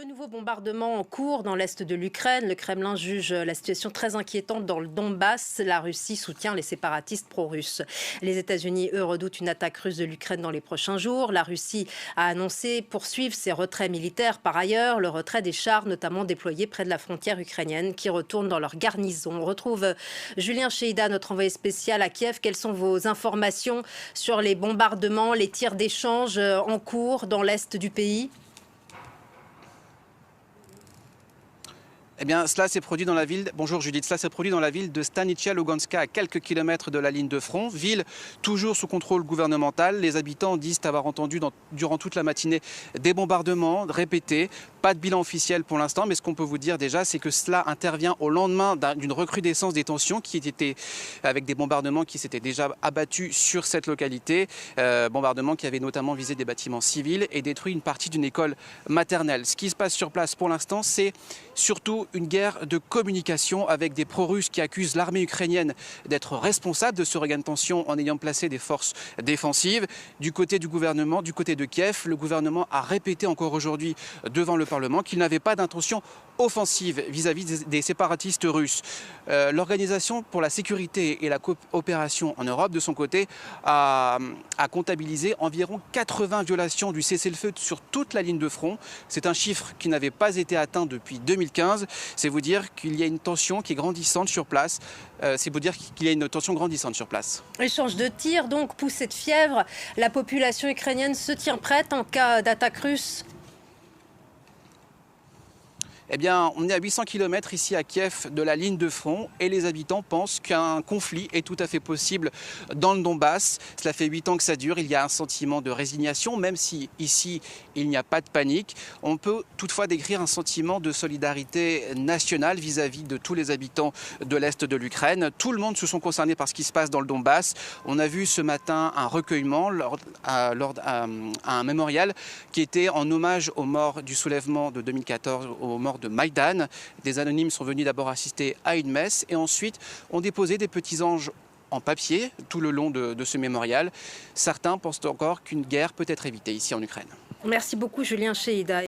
De nouveaux bombardements en cours dans l'est de l'Ukraine. Le Kremlin juge la situation très inquiétante dans le Donbass. La Russie soutient les séparatistes pro-russes. Les États-Unis, eux, redoutent une attaque russe de l'Ukraine dans les prochains jours. La Russie a annoncé poursuivre ses retraits militaires. Par ailleurs, le retrait des chars, notamment déployés près de la frontière ukrainienne, qui retournent dans leur garnison. On retrouve Julien Cheïda, notre envoyé spécial à Kiev. Quelles sont vos informations sur les bombardements, les tirs d'échange en cours dans l'est du pays ? Eh bien, cela s'est produit dans la ville. Bonjour Judith, cela s'est produit dans la ville de Stanitsia Luganska, à quelques kilomètres de la ligne de front. Ville toujours sous contrôle gouvernemental. Les habitants disent avoir entendu durant toute la matinée des bombardements répétés. Pas de bilan officiel pour l'instant, mais ce qu'on peut vous dire déjà, c'est que cela intervient au lendemain d'une recrudescence des tensions avec des bombardements qui s'étaient déjà abattus sur cette localité. Bombardements qui avaient notamment visé des bâtiments civils et détruit une partie d'une école maternelle. Ce qui se passe sur place pour l'instant, c'est surtout une guerre de communication avec des pro-russes qui accusent l'armée ukrainienne d'être responsable de ce regain de tension en ayant placé des forces défensives. Du côté du gouvernement, du côté de Kiev, le gouvernement a répété encore aujourd'hui devant le Parlement qu'il n'avait pas d'intention offensive vis-à-vis des séparatistes russes. L'Organisation pour la sécurité et la coopération en Europe, de son côté, a comptabilisé environ 80 violations du cessez-le-feu sur toute la ligne de front. C'est un chiffre qui n'avait pas été atteint depuis 2015. C'est vous dire qu'il y a une tension qui est grandissante sur place. Échange de tirs, donc, poussée de fièvre. La population ukrainienne se tient prête en cas d'attaque russe. Eh bien, on est à 800 km ici à Kiev de la ligne de front et les habitants pensent qu'un conflit est tout à fait possible dans le Donbass. Cela fait 8 ans que ça dure. Il y a un sentiment de résignation, même si ici, il n'y a pas de panique. On peut toutefois décrire un sentiment de solidarité nationale vis-à-vis de tous les habitants de l'Est de l'Ukraine. Tout le monde se sent concerné par ce qui se passe dans le Donbass. On a vu ce matin un recueillement à un mémorial qui était en hommage aux morts du soulèvement de 2014, aux morts de Maïdan. Des anonymes sont venus d'abord assister à une messe et ensuite ont déposé des petits anges en papier tout le long de ce mémorial. Certains pensent encore qu'une guerre peut être évitée ici en Ukraine. Merci beaucoup Julien Cheïda.